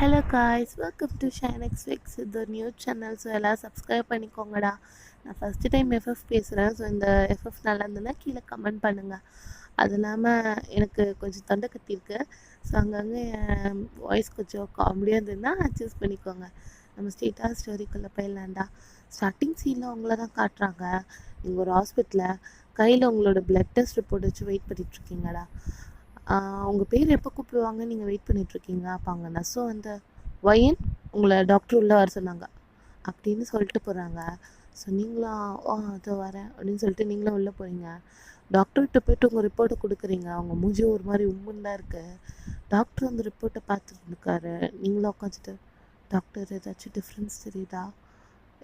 Hello guys, welcome to Shinex Fix. இது new channel. So எல்லாம் subscribe பண்ணிக்கோங்கடா. நான் ஃபஸ்ட்டு டைம் எஃப்எஃப் பேசுகிறேன். ஸோ இந்த எஃப்எஃப் நல்லா இருந்ததுன்னா கீழே கமெண்ட் பண்ணுங்கள். அது இல்லாமல் எனக்கு கொஞ்சம் தொண்டை கட்டியிருக்கு. ஸோ அங்கங்கே என் வாய்ஸ் கொஞ்சம் காமெடியாக இருந்ததுன்னா அட்ஜஸ்ட் பண்ணிக்கோங்க. நம்ம ஸ்ட்ரெயிட்டாக ஸ்டோரிக்குள்ளே போயிடலாம்டா. ஸ்டார்டிங் சீனில் உங்களை தான் காட்டுறாங்க. நீங்கள் ஒரு ஹாஸ்பிட்டலில் கையில் உங்களோட பிளட் டெஸ்ட் ரிப்போர்ட் வச்சு வெயிட் பண்ணிகிட்ருக்கீங்கடா. உங்கள் பேர் எப்போ கூப்பிடுவாங்க நீங்கள் வெயிட் பண்ணிகிட்ருக்கீங்க. அப்போ அங்கே நர்ஸும் வந்து ஒயன் உங்களை டாக்டர் உள்ளே வர சொன்னாங்க அப்படின்னு சொல்லிட்டு போகிறாங்க. ஸோ நீங்களும் அதோ வரேன் அப்படின்னு சொல்லிட்டு நீங்களும் உள்ளே போகிறீங்க. டாக்டர்கிட்ட போய்ட்டு உங்கள் ரிப்போர்ட்டை கொடுக்குறீங்க. அவங்க மூஞ்சி ஒரு மாதிரி உம்முன்னு தான் இருக்குது. டாக்டர் அந்த ரிப்போர்ட்டை பார்த்துட்டு இருக்காரு. நீங்களும் உட்காந்துட்டு, டாக்டர் ஏதாச்சும் டிஃப்ரென்ஸ் தெரியுதா,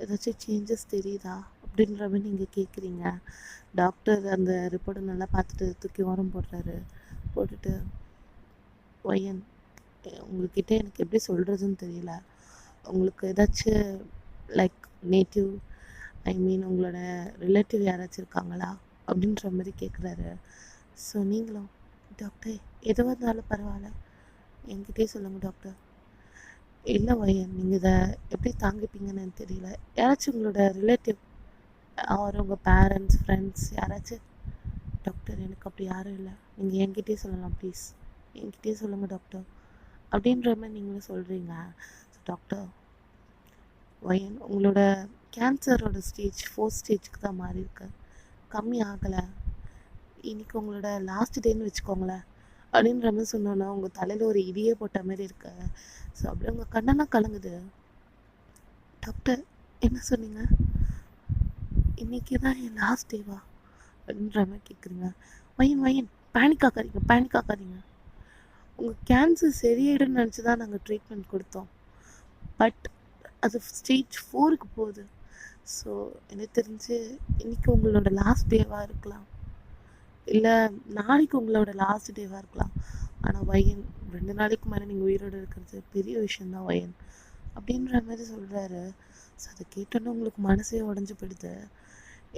ஏதாச்சும் சேஞ்சஸ் தெரியுதா அப்படின்ற மாதிரி நீங்கள் கேட்குறீங்க. டாக்டர் அந்த ரிப்போர்ட்டை நல்லா பார்த்துட்டு தூக்கி ஓரம் போடுறாரு. போட்டுட்டு, ஒயன் உங்கள்கிட்ட எனக்கு எப்படி சொல்கிறதுன்னு தெரியல. உங்களுக்கு ஏதாச்சும் லைக் நேட்டிவ் உங்களோட ரிலேட்டிவ் யாராச்சும் இருக்காங்களா அப்படின்ற மாதிரி கேட்குறாரு. ஸோ நீங்களும், டாக்டர் எதுவாக இருந்தாலும் பரவாயில்ல என்கிட்டே சொல்லுங்கள் டாக்டர். இல்லை ஒயன், நீங்கள் இதை எப்படி தாங்கிப்பீங்கன்னு எனக்கு தெரியல. யாராச்சும் உங்களோட ரிலேட்டிவ் அவர் உங்கள் பேரண்ட்ஸ் ஃப்ரெண்ட்ஸ் யாராச்சும். டாக்டர் எனக்கு அப்படி யாரும் இல்லை, நீங்கள் என்கிட்டே சொல்லலாம் ப்ளீஸ், என்கிட்டே சொல்லுங்கள் டாக்டர் அப்படின்ற மாதிரி நீங்களும் சொல்கிறீங்க. ஸோ டாக்டர், ஒயன் உங்களோட கேன்சரோட ஸ்டேஜ் 4 ஸ்டேஜுக்கு தான் மாறி இருக்கு, கம்மி ஆகலை. இன்றைக்கி உங்களோட லாஸ்ட் டேன்னு வச்சுக்கோங்களேன் அப்படின்ற மாதிரி சொன்னோன்னா உங்கள் தலையில் ஒரு இடியே போட்ட மாதிரி இருக்கு. ஸோ அப்படியே உங்கள் கண்ணெல்லாம் கலங்குது. டாக்டர் என்ன சொன்னீங்க, இன்றைக்கி தான் என் லாஸ்ட் டேவா அப்படின்ற மாதிரி கேட்குறீங்க. ஒயன் பேனிக் ஆக்காதீங்க. உங்கள் கேன்சர் சரியாயிடும்னு நினச்சி தான் நாங்கள் ட்ரீட்மெண்ட் கொடுத்தோம். பட் அது ஸ்டேஜ் 4க்கு போகுது. ஸோ எனக்கு தெரிஞ்சு இன்றைக்கி உங்களோட லாஸ்ட் டேவாக இருக்கலாம், இல்லை நாளைக்கு உங்களோட லாஸ்ட் டேவாக இருக்கலாம். ஆனால் ஒயன் 2 நாளைக்கு மேலே நீங்கள் உயிரோடு இருக்கிறது பெரிய விஷயந்தான் ஒயன் அப்படின்ற மாதிரி சொல்கிறாரு. ஸோ அதை கேட்டோன்னே உங்களுக்கு மனசே உடஞ்சி போயிடுது.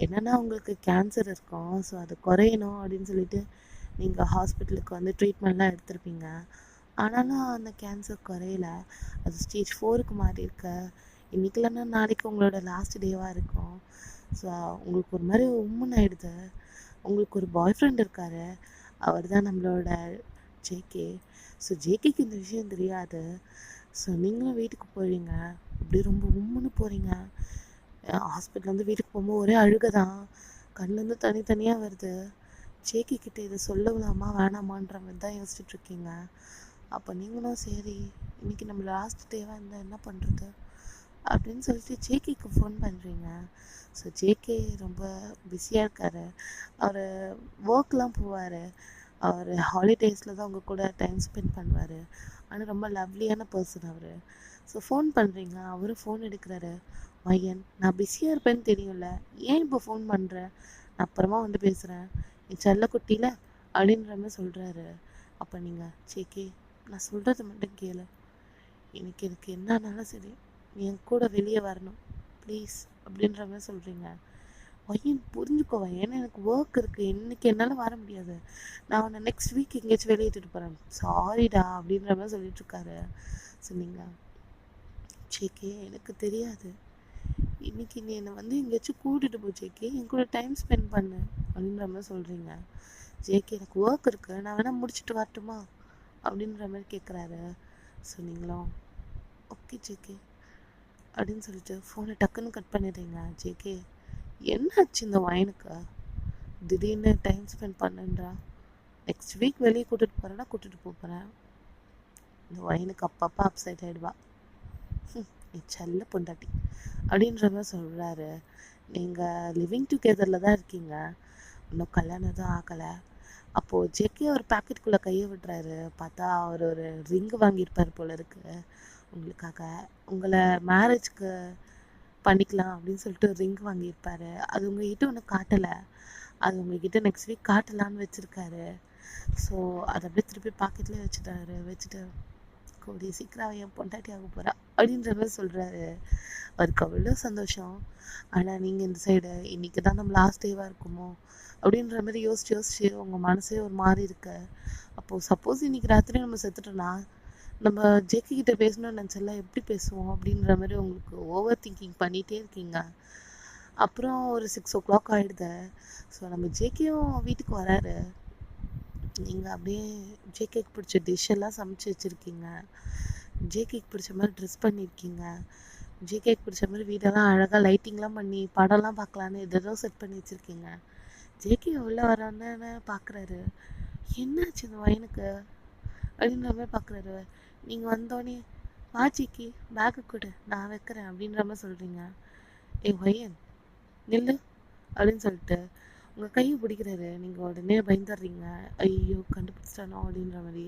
என்னென்னா உங்களுக்கு கேன்சர் இருக்கும், ஸோ அது குறையணும் அப்படின்னு சொல்லிட்டு நீங்கள் ஹாஸ்பிட்டலுக்கு வந்து ட்ரீட்மெண்ட்லாம் எடுத்திருப்பீங்க. ஆனாலும் அந்த கேன்சர் குறையல, அது ஸ்டேஜ் 4க்கு மாறி இருக்க. இன்றைக்கி இல்லைன்னா நாளைக்கு உங்களோட லாஸ்ட் டேவாக இருக்கும். ஸோ உங்களுக்கு ஒரு மாதிரி உம்முன்னு ஆகிடுது. உங்களுக்கு ஒரு பாய் ஃப்ரெண்ட் இருக்கார், அவர் தான் நம்மளோட ஜேகே. ஸோ ஜேகேக்கு இந்த விஷயம் தெரியாது. ஸோ நீங்களும் வீட்டுக்கு போகிறீங்க, அப்படி ரொம்ப உம்முன்னு போகிறீங்க. ஹாஸ்பிட்டல்லேருந்து வீட்டுக்கு போகும்போது ஒரே அழுகை தான், கண்ணுலேருந்து தனித்தனியாக வருது. ஜேகே கிட்டே இதை சொல்லலாமா வேணாமான்ற மாதிரி தான் யோசிச்சுட்ருக்கீங்க. அப்போ நீங்களும் சரி இன்றைக்கி நம்ம லாஸ்ட் டேவாக இருந்தால் என்ன பண்ணுறது அப்படின்னு சொல்லிட்டு ஜேகேக்கு ஃபோன் பண்ணுறீங்க. ஸோ ஜேகே ரொம்ப பிஸியாக இருக்கார். அவர் ஒர்க்லாம் போவார், அவர் ஹாலிடேஸில் தான் அவங்க கூட டைம் ஸ்பெண்ட் பண்ணுவார். ஆனால் ரொம்ப லவ்லியான பர்சன் அவர். ஸோ ஃபோன் பண்ணுறீங்க, அவரும் ஃபோன் எடுக்கிறாரு. ஒயன், நான் பிஸியாக இருப்பேன்னு தெரியும்ல, ஏன் இப்போ ஃபோன் பண்ணுறேன், நான் அப்புறமா வந்து பேசுகிறேன், என் செல்லக்குட்டியில் அப்படின்ற மாதிரி சொல்கிறாரு. அப்போ நீங்கள், ஜேகே நான் சொல்கிறது மட்டும் கேளு, எனக்கு என்னன்னாலும் சரி நீ என் கூட வெளியே வரணும் ப்ளீஸ் அப்படின்ற மாதிரி சொல்கிறீங்க. ஒயன் புரிஞ்சுக்கோ ஒயன், எனக்கு ஒர்க் இருக்குது, இன்றைக்கி என்னால் வர முடியாது, நான் உன்னை நெக்ஸ்ட் வீக் எங்கேயாச்சும் வெளியிட்டு போகிறேன், சாரிடா அப்படின்ற மாதிரி சொல்லிட்டுருக்காரு. சொன்னீங்க, ஜேகே எனக்கு தெரியாது, இன்றைக்கி நீ என்னை வந்து எங்கேயாச்சும் கூட்டிகிட்டு போ ஜேகே, என் கூட டைம் ஸ்பெண்ட் பண்ணு அப்படின்ற மாதிரி சொல்கிறீங்க. ஜேகே எனக்கு ஒர்க் இருக்குது, நான் வேணால் முடிச்சுட்டு வரட்டுமா அப்படின்ற மாதிரி கேட்குறாரு. ஸோ நீங்களும் ஓகே ஜேகே அப்படின்னு சொல்லிட்டு ஃபோனை டக்குன்னு கட் பண்ணிடுறீங்க. ஜேகே என்னாச்சு இந்த ஒயனுக்கு, திடீர்னு டைம் ஸ்பெண்ட் பண்ணுன்றா, நெக்ஸ்ட் வீக் வெளியே கூட்டிகிட்டு போகிறேன்னா கூட்டிகிட்டு போகிறேன். இந்த ஒயனுக்கு அப்பப்போ அப்சைட் ஆகிடுவா, நீ செல்ல பொண்டாட்டி அப்படின்ற மாதிரி சொல்கிறாரு. நீங்கள் லிவிங் டுகெதரில் தான் இருக்கீங்க, இன்னும் கல்யாணம் தான் ஆகலை. அப்போது ஜேகே ஒரு பாக்கெட்டுக்குள்ளே கையை விடுறாரு. பார்த்தா அவர் ஒரு ரிங்கு வாங்கியிருப்பார் போல இருக்கு உங்களுக்காக, உங்களை மேரேஜ்க்கு பண்ணிக்கலாம் அப்படின்னு சொல்லிட்டு ஒரு ரிங் வாங்கியிருப்பார். அது உங்கள்கிட்ட ஒன்றும் காட்டலை, அது உங்கள்கிட்ட நெக்ஸ்ட் வீக் காட்டலான்னு வச்சுருக்காரு. ஸோ அதை அப்படியே திருப்பி பாக்கெட்லேயே வச்சுட்டு கூடிய சீக்கிரம் என் பொண்டாட்டி ஆக போகிறா அப்படின்ற மாதிரி சொல்கிறாரு. அவருக்கு அவ்வளோ சந்தோஷம். ஆனால் நீங்கள் இந்த சைடு இன்றைக்கி தான் நம்ம லாஸ்ட் டேவாக இருக்குமோ அப்படின்ற மாதிரி யோசிச்சு உங்கள் மனசே ஒரு மாதிரி இருக்கு. அப்போது சப்போஸ் இன்றைக்கி ராத்திரி நம்ம செத்துட்டோன்னா நம்ம ஜேகே கிட்ட பேசணும்னு நினச்சல எப்படி பேசுவோம் அப்படின்ற மாதிரி உங்களுக்கு ஓவர் திங்கிங் பண்ணிகிட்டே இருக்கீங்க. அப்புறம் ஒரு 6 o'clock ஆகிடுது. ஸோ நம்ம ஜேகேயும் வீட்டுக்கு வராரு. நீங்கள் அப்படியே ஜேகேக்கு பிடிச்ச டிஷ் எல்லாம் சமைச்சு வச்சுருக்கீங்க. ஜேகேக்கு பிடிச்ச மாதிரி ட்ரெஸ் பண்ணியிருக்கீங்க. ஜேகேக்கு பிடிச்ச மாதிரி வீடெல்லாம் அழகாக லைட்டிங்லாம் பண்ணி படம்லாம் பார்க்கலான்னு எதோ செட் பண்ணி வச்சுருக்கீங்க. ஜேகே உள்ளே வரான்னு பார்க்குறாரு. என்னாச்சு இந்த பையனுக்கு அப்படின்ற மாதிரி பார்க்குறாரு. நீங்கள் வந்தோடனே வா ஜேகே பேக்கு கொடு நான் வைக்கிறேன் அப்படின்ற மாதிரி சொல்கிறீங்க. பையன் நில்லு அப்படின்னு சொல்லிட்டு உங்கள் கையை பிடிக்கிறாரு. நீங்கள் உடனே பயந்துடுறீங்க. ஐயோ கண்டுபிடிச்சிட்டானோ அப்படின்ற மாதிரி.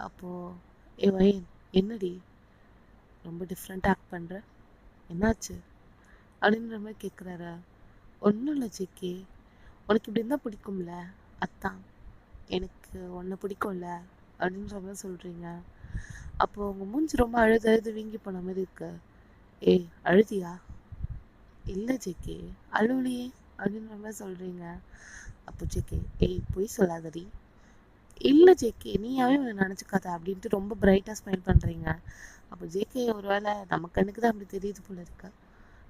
அப்போது பையன் என்னடி ரொம்ப டிஃப்ரெண்ட்டாக ஆக்ட் பண்ணுற, என்னாச்சு அப்படின்ற மாதிரி கேட்குறாரு. ஒன்றும் இல்லை ஜேகே, உனக்கு இப்படி இருந்தால் பிடிக்கும்ல, அத்தான் எனக்கு உன்னை பிடிக்கும்ல அப்படின்ற மாதிரி சொல்கிறீங்க. அப்போது உங்கள் மூஞ்சி ரொம்ப அழுது வீங்கி போன மாதிரி இருக்கு. அழுதியா? இல்லை ஜேகே அழுவலியே அப்படின்ற மாதிரி சொல்கிறீங்க. அப்போ ஜேகே பொய் சொல்லாதடி. இல்லை ஜேகே நீயாவே உன்னை நினச்சிக்காத அப்படின்ட்டு ரொம்ப பிரைட்டாக ஸ்மைல் பண்ணுறீங்க. அப்போ ஜேகே ஒரு வேளை நம்ம கண்ணுக்கு தான் அப்படி தெரியுது போல இருக்கா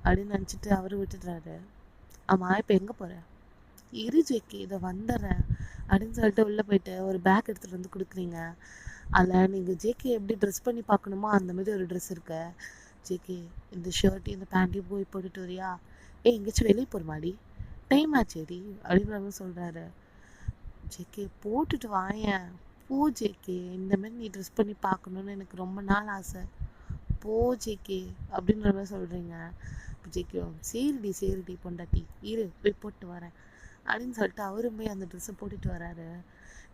அப்படின்னு நினச்சிட்டு அவரு விட்டுடுறாரு. ஆமாம் இப்போ எங்கே போகிற? இரு ஜேகே இதை வந்துடுறேன் அப்படின்னு சொல்லிட்டு உள்ளே போயிட்டு ஒரு பேக் எடுத்துகிட்டு வந்து கொடுக்குறீங்க. அதில் நீங்கள் ஜேகே எப்படி ட்ரெஸ் பண்ணி பார்க்கணுமோ அந்த மாதிரி ஒரு ட்ரெஸ் இருக்கு. ஜேகே இந்த ஷர்ட்டு இந்த பேண்ட்டையும் போய் போட்டுட்டு வரியா? எங்கேயாச்சும் வெளியே போகிற டைம் ஆச்சேடி அப்படின்ற மாதிரி சொல்கிறாரு. ஜேகே போட்டுட்டு வாயேன் போ ஜேகே, இந்த மாதிரி நீ ட்ரெஸ் பண்ணி பார்க்கணுன்னு எனக்கு ரொம்ப நாள் ஆசை, போ ஜேகே அப்படின்ற மாதிரி சொல்கிறீங்க. ஜேகே சரிடி பொண்டாட்டி இரு போய் போட்டு வரேன் அப்படின்னு சொல்லிட்டு அவரும் போய் அந்த ட்ரெஸ்ஸை போட்டுட்டு வராரு.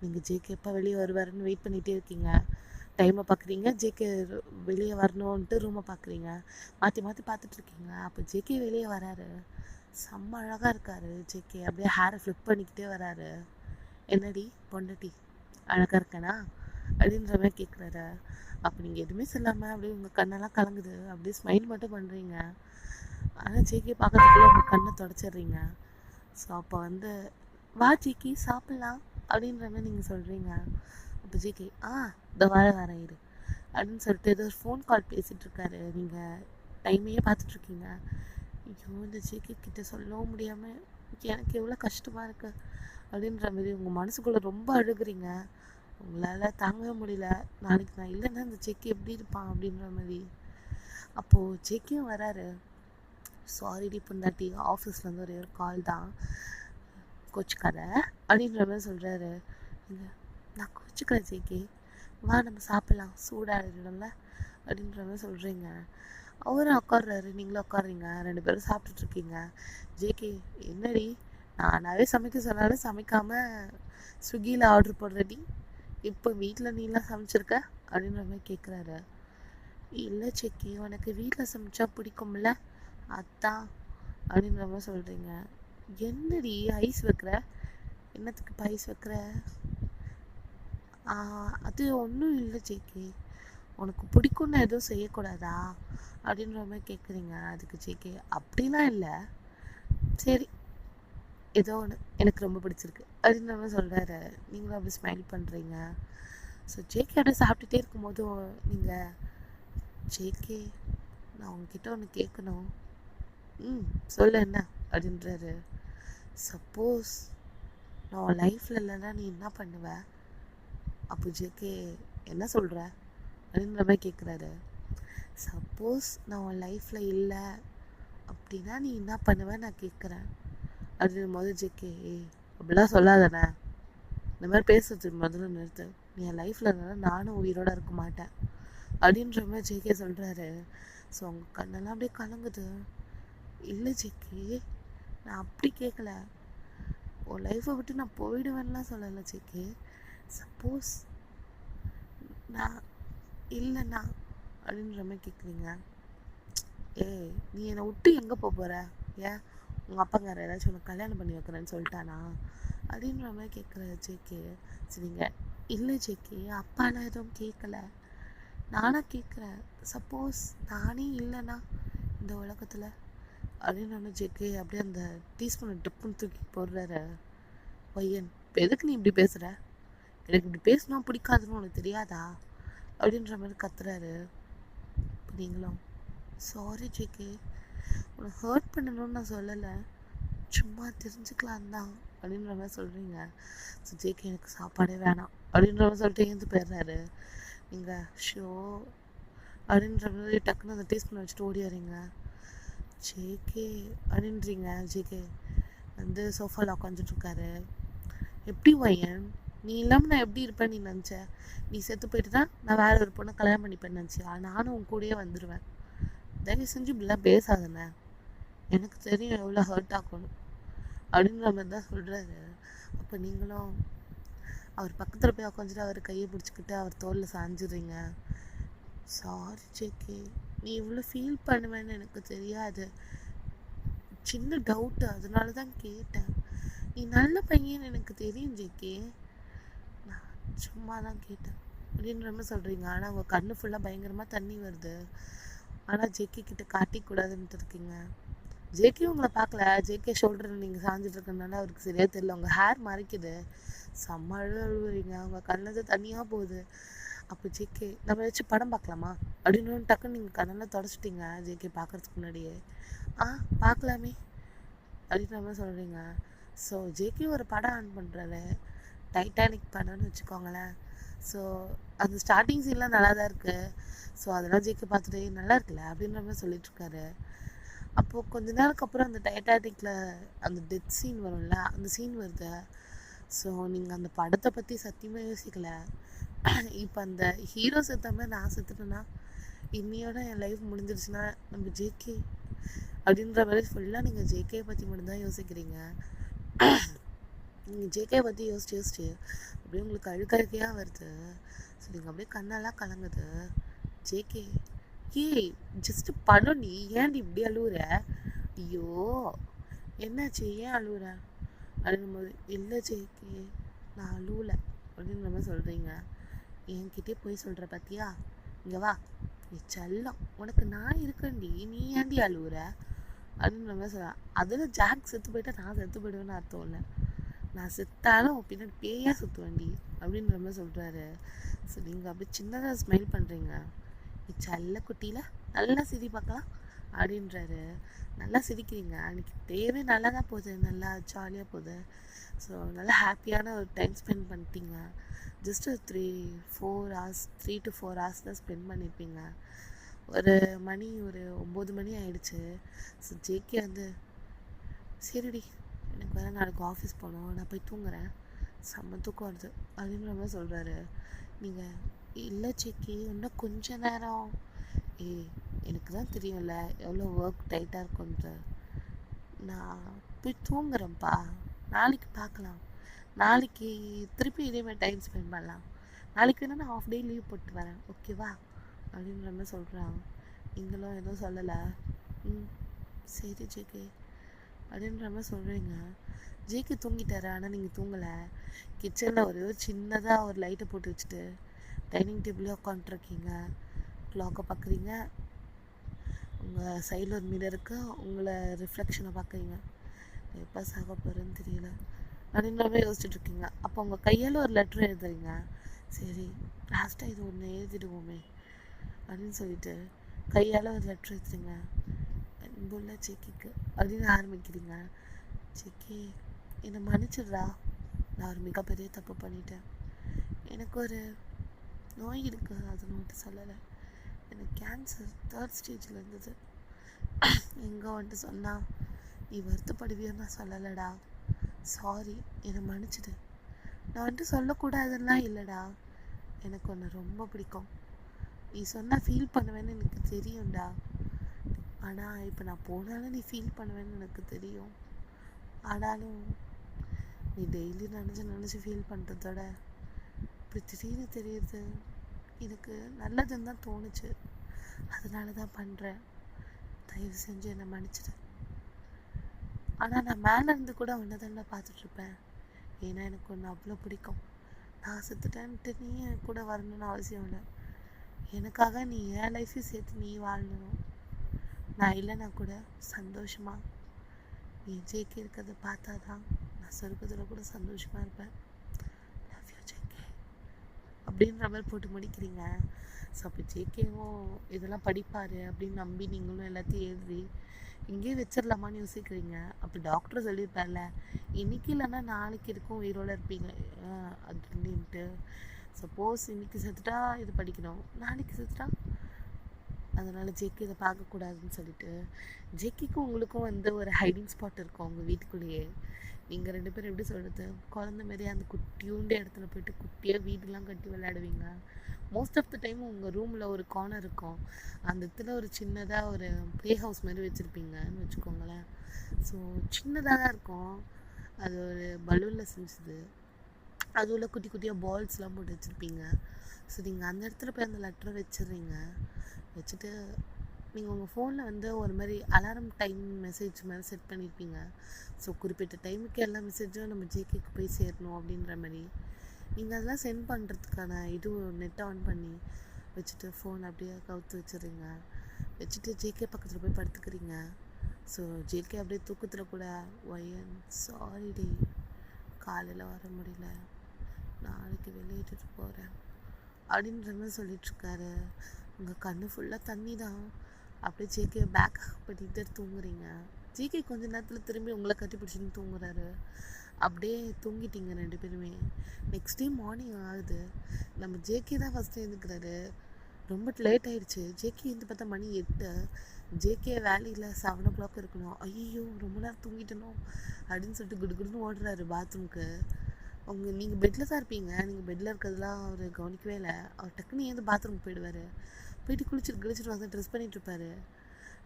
நீங்கள் ஜேகே எப்போ வெளியே வருவாருன்னு வெயிட் பண்ணிகிட்டே இருக்கீங்க. டைமை பார்க்குறீங்க, ஜேகே வெளியே வரணுன்ட்டு ரூமை பார்க்குறீங்க, மாற்றி பார்த்துட்ருக்கீங்க. அப்போ ஜேகே வெளியே வராரு. செம்ம அழகாக இருக்காரு ஜேகே. அப்படியே ஹேரை ஃப்ளிப் பண்ணிக்கிட்டே வராரு. என்னடி பொண்டாட்டி அழகாக இருக்கேனா அப்படின்ற மாதிரி கேட்குறாரு. அப்போ நீங்கள் எதுவுமே சொல்லாமல் அப்படியே உங்கள் கண்ணெல்லாம் கலங்குது, அப்படியே ஸ்மைல் மட்டும் பண்ணுறீங்க. ஆனால் ஜேகே பார்க்கறதுக்குள்ளே உங்கள் கண்ணை தொடச்சிடுறீங்க. ஸோ அப்போ வா ஜேகே சாப்பிட்லாம் அப்படின்ற மாதிரி நீங்கள் சொல்கிறீங்க. அப்போ ஜேகே இந்த வரேன் இரு அப்படின்னு சொல்லிட்டு ஏதோ ஒரு ஃபோன் கால் பேசிகிட்டு இருக்காரு. நீங்கள் டைமையே பார்த்துட்ருக்கீங்க. ஐயோ இந்த ஜேகே கிட்ட சொல்லவும் முடியாமல் எனக்கு எவ்வளோ கஷ்டமாக இருக்கு அப்படின்ற மாதிரி உங்கள் மனசுக்குள்ளே ரொம்ப அழுகுறீங்க. உங்களால் தாங்கவே முடியல. நாளைக்கு நான் இல்லைன்னா இந்த ஜேகே எப்படி இருப்பான் அப்படின்ற மாதிரி. அப்போது ஜேகேயும் வராரு. சாரிடி பொண்டாட்டி, ஆஃபீஸ்லேருந்து ஒரே ஒரு கால் தான், கோச்சிக்காத அப்படின்ற மாதிரி சொல்கிறாரு. நான் கோச்சிக்கிறேன் ஜேகே, வா நம்ம சாப்பிட்லாம் சூடாகிடும்ல அப்படின்ற மாதிரி சொல்கிறீங்க. அவரும் உட்காடுறாரு, நீங்களும் உட்காடுறீங்க, 2 பேரும் சாப்பிட்டுட்ருக்கீங்க. ஜேகே என்னடி நானாகவே சமைக்க சொன்னாலும் சமைக்காமல் ஸ்விக்கியில் ஆர்டர் போடுறடி, இப்போ வீட்டில் நீலாம் சமைச்சிருக்க அப்படின்ற மாதிரி கேட்குறாரு. இல்லை ஜேகே உனக்கு வீட்டில் சமைச்சா பிடிக்கும்ல, அதான் அப்படின்ற மாதிரி சொல்கிறீங்க. என்னடி ஐஸ் வைக்கிற, என்னத்துக்கு இப்போ ஐஸ் வைக்கிற? அது ஒன்றும் இல்லை ஜேகே, உனக்கு பிடிக்கும்னு எதுவும் செய்யக்கூடாதா அப்படின்ற மாதிரி கேட்குறீங்க. அதுக்கு ஜேகே அப்படிலாம் இல்லை, சரி ஏதோ ஒன்று எனக்கு ரொம்ப பிடிச்சிருக்கு அப்படின்ற மாதிரி சொல்கிறாரு. நீங்களும் அப்படி ஸ்மைல் பண்ணுறீங்க. ஸோ ஜேகே அப்படியே சாப்பிட்டுட்டே இருக்கும்போது நீங்கள் ஜேகே நான் உங்ககிட்ட ஒன்று கேட்கணும். சொல்லு என்ன அப்படின்றாரு. சப்போஸ் நான் உன் லைஃப்பில் இல்லைன்னா நீ என்ன பண்ணுவ? அப்போ ஜேகே என்ன சொல்கிற அப்படின்ற மாதிரி கேட்குறாரு. சப்போஸ் நான் உன் லைஃப்பில் இல்லை அப்படின்னா நீ என்ன பண்ணுவ நான் கேட்குறேன் அப்படின் போது ஜேகே அப்படிலாம் சொல்லாதானே, இந்த மாதிரி பேசுறது முதல்ல நிறுத்து, நீ என் லைஃப்பில் இருந்தாலும் நானும் உயிரோடு இருக்க மாட்டேன் அப்படின்ற மாதிரி ஜேகே சொல்கிறாரு. ஸோ அவங்க கண்ணெல்லாம் அப்படியே கலங்குது. இல்லை ஜேகே நான் அப்படி கேட்கல, உன் லைஃப்பை விட்டு நான் போயிடுவேன்லாம் சொல்லலை ஜேகே. சப்போஸ் நான் இல்லைண்ணா அப்படின்ற மாதிரி கேட்குறீங்க. நீ என்னை விட்டு எங்கே போகிற? ஏன் உங்கள் அப்பாங்கார ஏதாச்சும் உனக்கு கல்யாணம் பண்ணி வைக்கிறேன்னு சொல்லிட்டானா அப்படின்ற மாதிரி கேட்குற ஜேகே. சரிங்க இல்லை ஜேகே அப்பாலாம் எதுவும் கேட்கல, நானாக கேட்குறேன். சப்போஸ் நானே இல்லைண்ணா இந்த உலகத்தில் அப்படின்னு ஒன்று ஜேகே அப்படியே அந்த டீஸ்பூனை டப்புன்னு தூக்கி போடுறாரு. பையன் இப்போ எதுக்கு நீ இப்படி பேசுகிற? எனக்கு இப்படி பேசணும் பிடிக்காதுன்னு உனக்கு தெரியாதா அப்படின்ற மாதிரி கத்துறாரு. இப்போ நீங்களும் சாரி ஜேகே, உன்னை ஹர்ட் பண்ணணும்னு நான் சொல்லலை, சும்மா தெரிஞ்சுக்கலாம் தான் அப்படின்ற மாதிரி சொல்கிறீங்க. ஸோ ஜேகே எனக்கு சாப்பாடே வேணாம் அப்படின்ற மாதிரி சொல்லிட்டு ஏந்து போயிடுறாரு. நீங்கள் ஷோ அப்படின்ற மாதிரி டக்குன்னு அந்த டேஸ்ட் பண்ண வச்சுட்டு ஓடி வரீங்க. ஜேகே அப்படின்றீங்க. ஜேகே வந்து சோஃபாவில் உட்காந்துட்ருக்காரு. எப்படி வையன், நீ இல்லாமல் நான் எப்படி இருப்பேன்னு நீ நினச்ச? நீ செத்து போயிட்டுனா நான் வேற ஒரு பொண்ணை கல்யாணம் பண்ணிப்பேன்னு நினச்சியா? நானும் உன் கூடயே வந்துடுவேன். தயவு செஞ்சு இப்படிலாம் பேசாதண்ணே, எனக்கு தெரியும் எவ்வளோ ஹர்ட் ஆகணும் அப்படின்ற மாதிரி தான் சொல்கிறாரு. அப்போ நீங்களும் அவர் பக்கத்தில் போய் உட்காந்துட்டு அவர் கையை பிடிச்சிக்கிட்டு அவர் தோளில் சாஞ்சிடுறீங்க. சாரி ஜேகே, நீ இவ்வளோ ஃபீல் பண்ணுவேன்னு எனக்கு தெரியாது, சின்ன டவுட்டு அதனால தான் கேட்டேன். நீ நல்ல பையன் எனக்கு தெரியும் ஜேகே, நான் சும்மா தான் கேட்டேன் அப்படின்ற மாதிரி சொல்கிறீங்க. ஆனால் உங்கள் கண்ணு ஃபுல்லாக பயங்கரமாக தண்ணி வருது. ஆனால் ஜேகே கிட்ட காட்டிக்கூடாதுன்ட்டு இருக்கீங்க. ஜேகே உங்களை பார்க்கல, ஜேகே ஷோல்டரில் நீங்கள் சாஞ்சிட்டு இருக்கனால அவருக்கு சரியாக தெரியல. உங்கள் ஹேர் மறைக்குது, செம்ம அழுவீங்க, உங்கள் கண்ணில் தண்ணியாக போகுது. அப்போ ஜேகே நம்ம வச்சு படம் பார்க்கலாமா அப்படின்னு டக்குன்னு நீங்கள் கண்ணெல்லாம் தொடச்சிட்டிங்க. ஜேகே பார்க்குறதுக்கு முன்னாடியே பார்க்கலாமே அப்படின்ற மாதிரி சொல்கிறீங்க. ஸோ ஜேகே ஒரு படம் ஆன் பண்ணுறாரு, டைட்டானிக் படம்னு வச்சுக்கோங்களேன். ஸோ அந்த ஸ்டார்டிங் சீன்லாம் நல்லா தான் இருக்குது. ஸோ அதெல்லாம் ஜேகே பார்த்துட்டு நல்லா இருக்குல்ல அப்படின்ற மாதிரி சொல்லிட்டுருக்காரு. அப்போது கொஞ்ச நேரத்துக்கு அப்புறம் அந்த டைட்டானிக்கில் அந்த டெத் சீன் வரும்ல, அந்த சீன் வருது. ஸோ நீங்கள் அந்த படத்தை பற்றி சத்தியமாக யோசிக்கலை. இப்போ அந்த ஹீரோ செத்த மாதிரி நான் செத்துட்டேன்னா இன்னையோட என் லைஃப் முடிஞ்சிருச்சுன்னா நம்ம ஜேகே அப்படின்ற மாதிரி ஃபுல்லாக நீங்கள் ஜேகே பற்றி மட்டும்தான் யோசிக்கிறீங்க. நீங்கள் ஜேகே பற்றி யோசிச்சு அப்படியே உங்களுக்கு அழுக்கழுக்கையாக வருது. ஸோ நீங்கள் அப்படியே கண்ணெல்லாம் கலங்குது. ஜேகே ஏய் ஜஸ்ட்டு படம், நீ ஏன்டி இப்படி அழுவுற? ஐயோ என்னாச்சு, ஏன் அழுவுற அப்படின்னும் போது இல்லை ஜேகே நான் அழுவலை அப்படின்ற மாதிரி சொல்கிறீங்க. என்கிட்டே போய் சொல்கிற பார்த்தியா, இங்கே வா நீ செல்லம், உனக்கு நான் இருக்கேன்டி, நீ ஏன்டி அழுவுற அப்படின்ற மாதிரி சொல்கிறேன். அதில் ஜாக் செத்து போயிட்டா நான் செத்து போயிடுவேன்னு அர்த்தம் இல்லை, நான் செத்தாலும் பின்னாடி பேயாக சுற்றுவேன்டி அப்படின்ற மாதிரி சொல்கிறாரு. ஸோ நீங்கள் அப்படி சின்னதாக ஸ்மைல் பண்ணுறீங்க. நீ செல்ல குட்டியில் நல்லா சிரி பார்க்கலாம் அப்படின்றாரு. நல்லா சிரிக்கிறீங்க, அன்றைக்கி டேவே நல்லா தான் போகுது, நல்லா ஜாலியாக போகுது. ஸோ நல்லா ஹாப்பியான ஒரு டைம் ஸ்பெண்ட் பண்ணிட்டீங்க. ஜஸ்ட் ஒரு 3 to 4 hours தான் ஸ்பெண்ட் பண்ணியிருப்பீங்க. ஒரு 9 மணி ஆயிடுச்சு. ஸோ ஜேகே வந்து சரிடி எனக்கு வேறு நாளைக்கு ஆஃபீஸ் போகணும், நான் போய் தூங்குறேன், செம்ம தூக்கம் வருது அப்படின்ற மாதிரி சொல்கிறாரு. நீங்கள் இல்லை ஜேகே இன்னும் கொஞ்ச நேரம், எனக்கு தான் தெரியும்ல எவ்வளோ ஒர்க் டைட்டாக இருக்கும்ன்ட்டு, நான் போய் தூங்குறேன்ப்பா, நாளைக்கு பார்க்கலாம், நாளைக்கு திருப்பி இதே மாதிரி டைம் ஸ்பெண்ட் பண்ணலாம், நாளைக்கு வேணால் நான் 1/2 day லீவ் போட்டு வரேன் ஓகேவா அப்படின்ற மாதிரி சொல்கிறாங்க. நீங்களும் எதுவும் சொல்லலை. சரி ஜேகே அப்படின்ற மாதிரி சொல்கிறீங்க. ஜேகே தூங்கிட்டாரு, ஆனால் நீங்கள் தூங்கலை. கிச்சனில் ஒரு சின்னதாக ஒரு லைட்டை போட்டு வச்சுட்டு டைனிங் டேபிளில் உட்காந்துட்ருக்கீங்க. க்ளாக்கை பார்க்குறீங்க, உங்கள் சைடில் ஒரு மிரர் இருக்கு, உங்களை ரிஃப்ளெக்ஷனை பார்க்குறீங்க. எப்போ சாக போகிறேன்னு தெரியல அப்படின்ற மாதிரி யோசிச்சுட்ருக்கீங்க. அப்போ உங்கள் கையால் ஒரு லெட்ரு எழுதுறீங்க. சரி லாஸ்ட்டாக இது ஒன்று எழுதிடுவோமே அப்படின்னு சொல்லிட்டு கையால் ஒரு லெட்ரு எழுதுறீங்க. அன்புள்ள ஜேகேக்கு அப்படின்னு ஆரம்பிக்கிறீங்க. ஜேகே என்னை மன்னிச்சிடுறா, நான் ஒரு மிகப்பெரிய தப்பு பண்ணிட்டேன், எனக்கு ஒரு நோய் இருக்குது, அதை மட்டும் சொல்லலை, எனக்கு கேன்சர் 3rd ஸ்டேஜில் இருந்தது, எங்கே வந்துட்டு சொன்னால் நீ வருத்தப்படுவியோ நான் சொல்லலைடா, சாரி என்னை மன்னிச்சிடு, நான் வந்துட்டு சொல்லக்கூடாதுன்னா இல்லைடா, எனக்கு ஒன்று ரொம்ப பிடிக்கும், நீ சொன்னால் ஃபீல் பண்ணுவேன்னு எனக்கு தெரியும்டா, ஆனால் இப்போ நான் போனாலும் நீ ஃபீல் பண்ணுவேன்னு எனக்கு தெரியும், ஆனாலும் நீ டெய்லி நினச்சி ஃபீல் பண்ணுறதோட இப்படி திடீர்னு தெரியுது, எனக்கு நல்லதுன்னு தான் தோணுச்சு, அதனால தான் பண்ணுறேன், தயவு செஞ்சு என்னை மன்னிச்சிடு, ஆனால் நான் மேலே இருந்து கூட ஒன்று தானே பார்த்துட்ருப்பேன், ஏன்னா எனக்கு ஒன்று அவ்வளோ பிடிக்கும், நான் செத்துட்டேன்ட்டு நீ என் கூட வரணும்னு அவசியம் இல்லை, எனக்காக நீ என் லைஃப்பையும் சேர்த்து நீ வாழணும், நான் இல்லைன்னா கூட சந்தோஷமாக நீ ஜேகே இருக்கிறத பார்த்தா தான் நான் சொர்க்கத்தில் கூட சந்தோஷமாக இருப்பேன், லவ் யூ ஜேகே அப்படின்ற மாதிரி போட்டு முடிக்கிறீங்க. ஸோ அப்போ ஜேகேவும் இதெல்லாம் படிப்பார் அப்படின்னு நம்பி நீங்களும் எல்லாத்தையும் எழுதி இங்கேயே வச்சிடலாமான்னு யோசிக்கிறீங்க. அப்போ டாக்டர் சொல்லியிருப்பார்ல, இன்னைக்கு இல்லைன்னா நாளைக்கு இருக்கும் உயிரோட இருப்பீங்க அப்படின்ட்டு. சப்போஸ் இன்னைக்கு செத்துட்டா இது படிக்கணும், நாளைக்கு செத்துட்டா அதனால் ஜேகே இதை பார்க்கக்கூடாதுன்னு சொல்லிட்டு ஜேகேக்கும் உங்களுக்கும் வந்து ஒரு ஹைடிங் ஸ்பாட் இருக்கும் உங்கள் வீட்டுக்குள்ளேயே. நீங்கள் 2 பேரும் எப்படி சொல்கிறது, குழந்த மாரி அந்த குட்டியூண்டு இடத்துல போயிட்டு குட்டியாக வீடெலாம் கட்டி விளையாடுவீங்க. மோஸ்ட் ஆஃப் த டைம் உங்கள் ரூமில் ஒரு கார்னர் இருக்கும், அந்த இடத்துல ஒரு சின்னதாக ஒரு ப்ளே ஹவுஸ் மாதிரி வச்சுருப்பீங்கன்னு வச்சுக்கோங்களேன். ஸோ சின்னதாக தான் இருக்கும், அது ஒரு பலூனில் செஞ்சது, அதுவும் குட்டி குட்டியாக பால்ஸ்லாம் போட்டு வச்சுருப்பீங்க. ஸோ நீங்கள் அந்த இடத்துல போய் அந்த லெட்டரை வச்சிடுறீங்க. வச்சுட்டு நீங்கள் உங்கள் ஃபோனில் வந்து ஒரு மாதிரி அலாரம் டைம் மெசேஜ் மாதிரி செட் பண்ணியிருப்பீங்க. ஸோ குறிப்பிட்ட டைமுக்கு எல்லா மெசேஜும் நம்ம ஜேகேக்கு போய் சேரணும் அப்படின்ற மாதிரி நீங்கள் அதெல்லாம் சென்ட் பண்ணுறதுக்கான இது நெட்டை ஆன் பண்ணி வச்சுட்டு ஃபோன் அப்படியே கவுத்து வச்சிடுறீங்க. வச்சுட்டு ஜேகே பக்கத்தில் போய் படுத்துக்கிறீங்க. ஸோ ஜேகே அப்படியே தூக்கத்தில் கூட ஒயன் சாரி டே, காலையில் வர முடியல, நாளைக்கு வெளியிட்டு போகிறேன் அப்படின்ற மாதிரி சொல்லிட்டுருக்காரு. உங்கள் கண்ணு ஃபுல்லாக தண்ணி தான். அப்படியே ஜேகே பேக் பண்ணிட்டு தூங்குறீங்க. ஜேகே கொஞ்ச நேரத்தில் திரும்பி உங்களை கட்டி பிடிச்சின்னு தூங்குறாரு. அப்படியே தூங்கிட்டீங்க 2 பேருமே. நெக்ஸ்ட் டே மார்னிங் ஆகுது. நம்ம ஜேகே தான் ஃபஸ்ட்டு எழுந்துக்கிறாரு. ரொம்ப லேட் ஆகிடுச்சு. ஜேகே எழுந்து பார்த்தா மணி 8. ஜேகே வேலையில் 7 o'clock இருக்கணும். ஐயோ ரொம்ப நேரம் தூங்கிட்டணும் அப்படின்னு சொல்லிட்டு குடுகுடுன்னு ஓடுறாரு பாத்ரூம்க்கு. நீங்கள் பெட்டில் தான் இருப்பீங்க. நீங்கள் பெட்டில் இருக்கிறதுலாம் அவர் கவனிக்கவே இல்லை. அவர் டக்குன்னு ஏந்து பாத்ரூம் போயிடுவார். போயிட்டு குளிச்சுட்டு வந்து ட்ரெஸ் பண்ணிகிட்ருப்பாரு.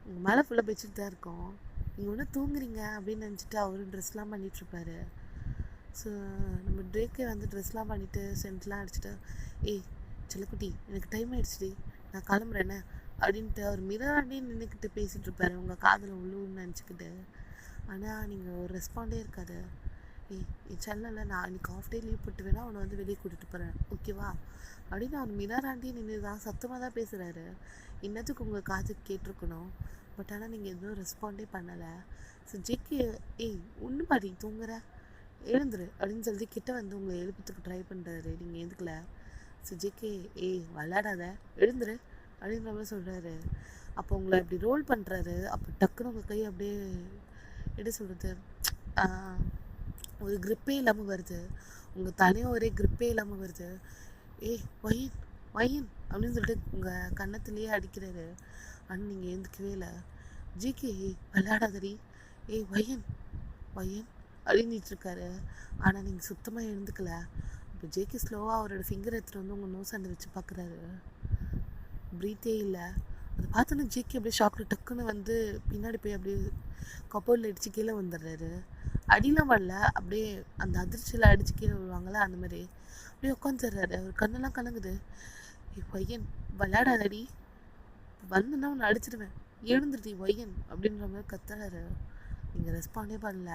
உங்கள் மேலே ஃபுல்லாக பெட்ஷீட் தான் இருக்கும். நீங்கள் ஒன்றும் தூங்குறீங்க அப்படின்னு நினச்சிட்டு அவரும் ட்ரெஸ்லாம் பண்ணிகிட்ருப்பாரு. ஸோ நம்ம ஜேகே வந்து ட்ரெஸ்லாம் பண்ணிவிட்டு சென்ட்லாம் அடிச்சுட்டு, ஏய் செல்லக்குட்டி எனக்கு டைம் ஆகிடுச்சுடி, நான் கிளம்புறேன்னு அப்படின்ட்டு அவர் மிரராண்டே நின்றுக்கிட்டு பேசிகிட்டு இருப்பாரு, உங்கள் காதில் உள்ளுன்னு நினச்சிக்கிட்டு. ஆனால் நீங்கள் ஒரு ரெஸ்பாண்டே இருக்காது. ஏய் செல்லல, நான் இன்னைக்கு ஆஃப் டே லீவ் போட்டு வேணா அவனை வந்து வெளியே கூட்டிகிட்டு போகிறேன் ஓகேவா அப்படின்னு அவர் மிரராண்டே நின்று தான் சத்தமாக தான் பேசுகிறாரு. இன்னத்துக்கு உங்கள் காதுக்கு கேட்டிருக்கணும். பட் ஆனால் நீங்கள் எதுவும் ரெஸ்பாண்டே பண்ணலை. ஸோ ஜேகே, ஏய் ஒன்று பாடி தூங்குற, எழுந்துரு அப்படின்னு சொல்லிட்டு கிட்ட வந்து உங்களை எழுப்பத்துக்கு ட்ரை பண்ணுறாரு. நீங்கள் எழுந்துக்கல. ஸோ ஜேகே, ஏய் விளையாடாத, எழுந்துரு அப்படின்ற மாதிரி சொல்கிறாரு. அப்போ உங்களை அப்படி ரோல் பண்ணுறாரு. அப்போ டக்குன்னு உங்கள் கை அப்படியே எப்படி சொல்கிறது, ஒரு க்ரிப்பே இல்லாமல் வருது. உங்கள் தலையும் ஒரே க்ரிப்பே இல்லாமல் வருது. ஏய் ஒயின் ஒயின் அப்படின்னு சொல்லிட்டு உங்கள் கன்னத்துலேயே அடிக்கிறாரு. ஆனால் நீங்கள் எழுந்துக்கவே இல்லை. ஜேகே, விளையாடாதடி, ஏய் ஒயன் ஒயன் அப்படின்னுட்டுருக்காரு. ஆனால் நீங்கள் சுத்தமாக எழுந்துக்கல. இப்போ ஜேகே ஸ்லோவாக அவரோட ஃபிங்கர் எடுத்துகிட்டு வந்து உங்கள் நோஸ் அண்டை வச்சு பார்க்குறாரு. ப்ரீத்தே இல்லை. அதை பார்த்தோன்னா ஜேகே அப்படியே ஷாக்கில் டக்குன்னு வந்து பின்னாடி போய் அப்படியே கப்போர்டில் அடித்து கீழே வந்துடுறாரு. அடிலாம் வரல, அப்படியே அந்த அதிர்ச்சியில் அடித்து கீழே விழுவாங்களே அந்த மாதிரி அப்படியே உட்காந்துடுறாரு. அவர் கண்ணெல்லாம் கலங்குது. ஒய்யன் விளையாடாதடி, வந்துன்னா உன்னை அடிச்சிடுவேன், எழுந்துருடி ஒய்யன் அப்படின்ற மாதிரி கத்துறாரு. நீங்கள் ரெஸ்பாண்டே பண்ணல.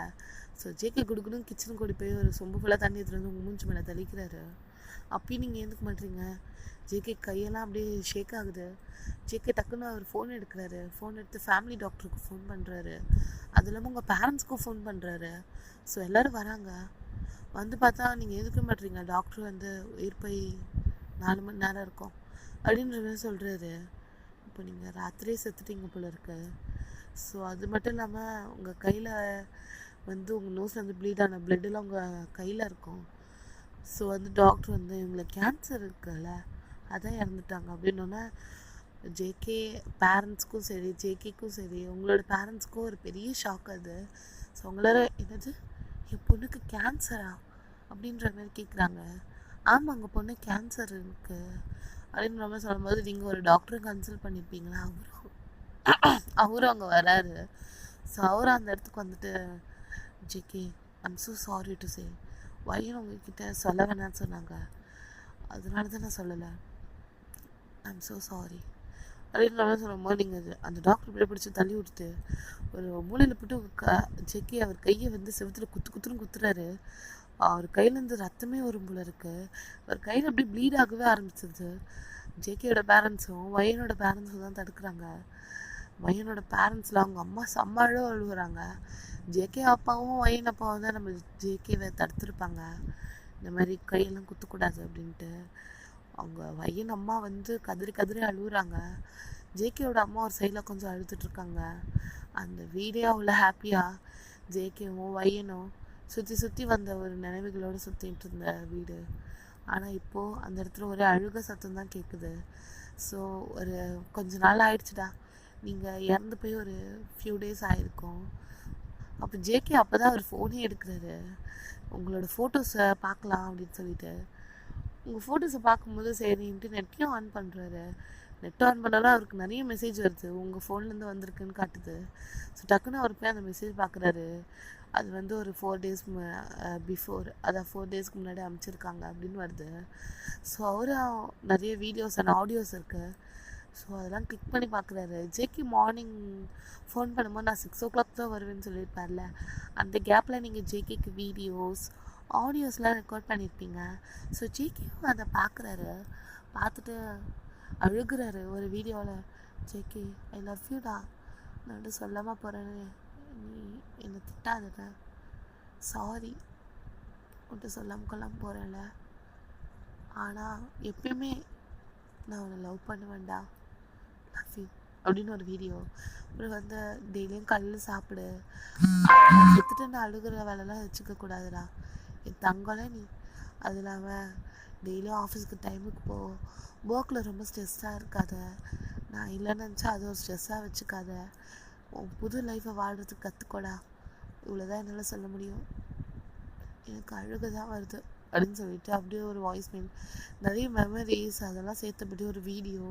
ஸோ ஜேகே குடுக்குன்னு கிச்சனுக்கு ஓடி போய் ஒரு சொம்பு ஃபுல்லாக தண்ணி எடுத்துகிட்டு வந்து உங்கள் மூஞ்சி மேலே தெளிக்கிறாரு. அப்பயும் நீங்கள் ஏந்துக்க மாட்டீங்க. ஜேகே கையெல்லாம் அப்படியே ஷேக் ஆகுது. ஜேகே டக்குன்னு அவர் ஃபோன் எடுக்கிறாரு. ஃபோன் எடுத்து ஃபேமிலி டாக்டருக்கு ஃபோன் பண்ணுறாரு. அது இல்லாமல் உங்கள் பேரண்ட்ஸ்க்கும் ஃபோன் பண்ணுறாரு. ஸோ எல்லோரும் வராங்க. வந்து பார்த்தா நீங்கள் எதுக்க மாட்டீங்க. டாக்டர் வந்து உயிர் போய் 4 மணி நேரம் இருக்கும் அப்படின்ற மாதிரி சொல்கிறாரு. இப்போ நீங்கள் ராத்திரியே செத்துட்டீங்க போல இருக்கு. ஸோ அது மட்டும் இல்லாமல் உங்கள் கையில் வந்து உங்கள் நோஸில் வந்து ப்ளீட் ஆன ப்ளட்டெல்லாம் உங்கள் கையில் இருக்கும். ஸோ வந்து டாக்டர் வந்து இவங்களை கேன்சர் இருக்குல்ல அதான் இறந்துட்டாங்க அப்படின்னோடனே ஜேகே பேரண்ட்ஸ்க்கும் சரி ஜேகேக்கும் சரி உங்களோட பேரண்ட்ஸ்க்கும் ஒரு பெரிய ஷாக் அது. ஸோ உங்களால் என்னது என் பொண்ணுக்கு கேன்சரா அப்படின்ற மாதிரி கேட்குறாங்க. ஆமாம் உங்கள் பொண்ணு கேன்சர் இருக்குது அப்படின்ற மாதிரி சொல்லும்போது நீங்கள் ஒரு டாக்டரை கன்சல்ட் பண்ணியிருப்பீங்களா, அவரும் அங்கே வராரு. ஸோ அவரும் அந்த இடத்துக்கு வந்துட்டு, ஜேகே I'm so sorry to say, வயன் உங்ககிட்ட சொல்ல வேணான்னு சொன்னாங்க, அதனால தான் நான் சொல்லலை, ஐம் ஸோ சாரி அப்படின்ற மாதிரி சொல்லும்போது நீங்கள் அந்த டாக்டர் இப்படி பிடிச்சி தள்ளி விட்டுட்டு ஒரு மூலையில் போட்டு ஜேகே அவர் கையை வந்து செவத்தில் குத்துன்னு குத்துறாரு. அவர் கையிலேருந்து ரத்தமே வரும் போல இருக்குது. அவர் கையில் அப்படியே ப்ளீட் ஆகவே ஆரம்பிச்சிருது. ஜேகேயோட பேரண்ட்ஸும் வயனோட பேரண்ட்ஸும் தான் தடுக்கிறாங்க. வயனோட பேரண்ட்ஸில் அவங்க அம்மா செம்மாழோ அழுகுறாங்க. ஜேகே அப்பாவும் வயன் அப்பாவும் தான் நம்ம ஜேகேவை தடுத்துருப்பாங்க, இந்த மாதிரி கையெல்லாம் குத்தக்கூடாது அப்படின்ட்டு. அவங்க பையன் அம்மா வந்து கதறி கதறி அழுகுறாங்க. ஜேகேவோட அம்மா ஒரு சைடில் கொஞ்சம் அழுதுட்ருக்காங்க. அந்த வீடே அவ்வளோ ஹாப்பியாக ஜேகேவும் பையனும் சுற்றி சுற்றி வந்த ஒரு நினைவுகளோடு சுற்றிட்டு இருந்த வீடு. ஆனால் இப்போது அந்த இடத்துல ஒரே அழுக சத்தம் தான் கேட்குது. ஸோ ஒரு கொஞ்ச நாள் ஆயிடுச்சுடா, நீங்கள் இறந்து போய் ஒரு ஃபியூ டேஸ் ஆகிருக்கும். அப்போ ஜேகே அப்போ தான் அவர் ஃபோனே எடுக்கிறாரு. உங்களோட ஃபோட்டோஸை பார்க்கலாம் அப்படின்னு சொல்லிட்டு. உங்கள் ஃபோட்டோஸை பார்க்கும்போது சரின்ட்டு நெட்டையும் ஆன் பண்ணுறாரு. நெட் ஆன் பண்ணாலும் அவருக்கு நிறைய மெசேஜ் வருது, உங்கள் ஃபோன்லேருந்து வந்திருக்குன்னு காட்டுது. ஸோ டக்குன்னு அவர் போய் அந்த மெசேஜ் பார்க்குறாரு. அது வந்து ஒரு 4 டேஸ் பிஃபோர், அதான் 4 டேஸ்க்கு முன்னாடி அனுப்பிச்சிருக்காங்க அப்படின்னு வருது. ஸோ அவரும் நிறைய வீடியோஸ் அண்ட் ஆடியோஸ் இருக்குது. ஸோ அதெல்லாம் கிளிக் பண்ணி பார்க்குறாரு. ஜேகே மார்னிங் ஃபோன் பண்ணும்போது நான் 6 o'clock தான் வருவேன்னு சொல்லியிருப்பார்ல, அந்த கேப்பில் நீங்கள் ஜேகேக்கு வீடியோஸ் ஆடியோஸ்லாம் ரெக்கார்ட் பண்ணியிருப்பீங்க. ஸோ ஜேகேவும் அதை பார்க்குறாரு. பார்த்துட்டு அழுகுறாரு ஒரு வீடியோவில். ஜேகே, ஐ லவ் யூடா, நான் வந்து சொல்லாமல் போகிறேன்னு நீ என்னை திட்டாதடா, சாரி, உன்ட்டு சொல்லாமல் போகிறேன்ல, ஆனால் எப்பயுமே நான் உன்னை லவ் பண்ணுவேன்டா, லவ் யூ அப்படின்னு ஒரு வீடியோ. அப்புறம் வந்து டெய்லியும் கல்லில் சாப்பிடு, செத்துட்டு நான் அழுகிற வேலைலாம் வச்சுக்க கூடாதுடா, என் தங்கம்ல நீ. அது இல்லாமல் டெய்லியும் ஆஃபீஸ்க்கு டைமுக்கு போ, ஒர்க்கில் ரொம்ப ஸ்ட்ரெஸ்ஸாக இருக்காத, நான் இல்லைன்னு நினச்சா அது ஒரு ஸ்ட்ரெஸ்ஸாக வச்சுக்காத, உன் புது லைஃப்பை வாழ்கிறதுக்கு கற்றுக்கோடா. இவ்வளோதான் என்னால் சொல்ல முடியும், எனக்கு அழுக தான் வருது அப்படின்னு சொல்லிட்டு அப்படியே ஒரு வாய்ஸ் மெயில், நிறைய மெமரிஸ் அதெல்லாம் சேர்த்தபடி ஒரு வீடியோ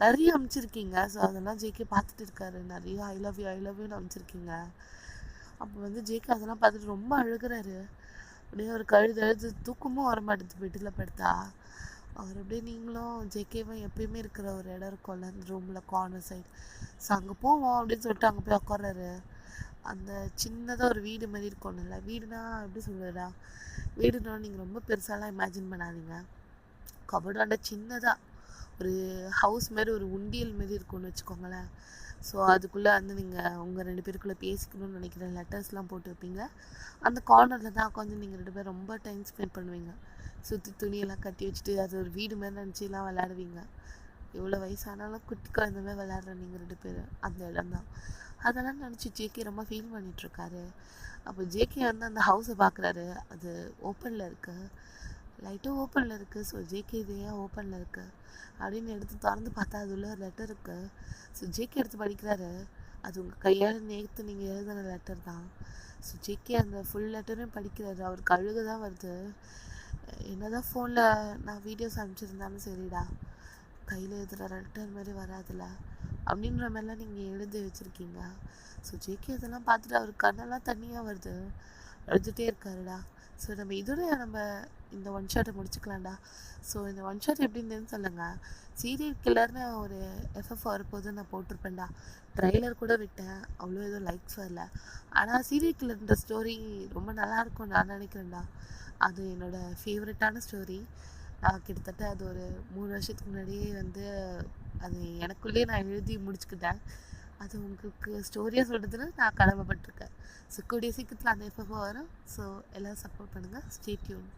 நிறைய அனுப்பிச்சிருக்கீங்க. ஸோ அதெல்லாம் ஜேகே பார்த்துட்டு இருக்காரு. நிறைய ஐ லவ் யூன்னு அனுப்பிச்சிருக்கீங்க. அப்போ வந்து ஜேகே அதெல்லாம் பார்த்துட்டு ரொம்ப அழுகிறாரு. அப்படியே ஒரு அழுது தூக்கமும் வர மாட்டேது பெட்டில் படுத்தா. அவர் அப்படியே நீங்களும் ஜேகேவும் எப்பயுமே இருக்கிற ஒரு இடம் இருக்கும்ல, அந்த ரூமில் கார்னர் சைடு, ஸோ அங்கே போவோம் அப்படின்னு சொல்லிட்டு அங்கே போய் உட்கார்றாரு. அந்த சின்னதாக ஒரு வீடு மாதிரி இருக்கணும்ல, வீடுனா எப்படி சொல்கிறா, வீடுனா நீங்கள் ரொம்ப பெருசாலாம் இமேஜின் பண்ணாதீங்க, கபோர்டாண்ட சின்னதாக ஒரு ஹவுஸ் மாதிரி ஒரு உண்டியல் மாரி இருக்கும்னு வச்சுக்கோங்களேன். ஸோ அதுக்குள்ளே வந்து நீங்கள் உங்கள் 2 பேருக்குள்ளே பேசிக்கணும்னு நினைக்கிற லெட்டர்ஸ்லாம் போட்டு வைப்பீங்க. அந்த கார்னரில் தான் உட்காந்து நீங்கள் 2 பேரும் ரொம்ப டைம் ஸ்பெண்ட் பண்ணுவீங்க. சுற்றி துணியெல்லாம் கட்டி வச்சுட்டு அது ஒரு வீடு மாதிரி நினச்சிலாம் விளையாடுவீங்க. எவ்வளோ வயசானாலும் குட்டி குழந்த மாதிரி விளையாடுற நீங்கள் 2 பேரும் அந்த இடம் தான். அதெல்லாம் நினச்சி ஜேகே ரொம்ப ஃபீல் பண்ணிகிட்ருக்காரு. அப்போ ஜேகே வந்து அந்த ஹவுஸை பார்க்குறாரு. அது ஓப்பனில் இருக்குது, லைட்டும் ஓப்பனில் இருக்குது. ஸோ ஜேகே இது ஏன் ஓப்பனில் இருக்குது அப்படின்னு எடுத்து திறந்து பார்த்தா அது உள்ள லெட்டர் இருக்குது. ஸோ ஜேகே எடுத்து படிக்கிறாரு. அது உங்கள் கையால் நேற்று நீங்கள் எழுதின லெட்டர் தான். ஸோ ஜேகே அந்த ஃபுல் லெட்டரும் படிக்கிறாரு. அவருக்கு அழுக தான் வருது. என்னதான் ஃபோனில் நான் வீடியோஸ் அனுப்பிச்சிருந்தாலும் சரிடா, கையில் எழுதுகிற லெட்டர் மாதிரி வராதுல அப்படின்ற மாதிரிலாம் நீங்கள் எழுதி வச்சுருக்கீங்க. ஸோ ஜேகே அதெல்லாம் பார்த்துட்டு அவருக்கு கண்ணெல்லாம் தண்ணியாக வருது, அழுதுகிட்டே இருக்காருடா. ஸோ நம்ம இதோட நம்ம இந்த ஒன் ஷாட்டை முடிச்சுக்கலாம்டா. ஸோ இந்த ஒன் ஷாட் எப்படி இருந்ததுன்னு சொல்லுங்கள். சீரியல் கில்லர்னு ஒரு எஃப்எஃப் வரப்போது நான் போட்டிருப்பேன்டா. ட்ரெய்லர் கூட விட்டேன், அவ்வளோ எதுவும் லைக்ஸ் வரல. ஆனால் சீரியல் கில்லர்ன்ற ஸ்டோரி ரொம்ப நல்லாயிருக்கும் நான் நினைக்கிறேன்டா. அது என்னோடய ஃபேவரட்டான ஸ்டோரி. நான் கிட்டத்தட்ட அது ஒரு 3 வருஷத்துக்கு முன்னாடியே வந்து அது எனக்குள்ளேயே நான் எழுதி முடிச்சுக்கிட்டேன். அது உங்களுக்கு ஸ்டோரியாக சொல்கிறதுல நான் கடமைப்பட்டிருக்கேன். ஸோ கூடிய சீக்கிரத்தில் அந்த எஃப்எஃப் வரும். ஸோ எல்லோரும் சப்போர்ட் பண்ணுங்கள். Stay tune.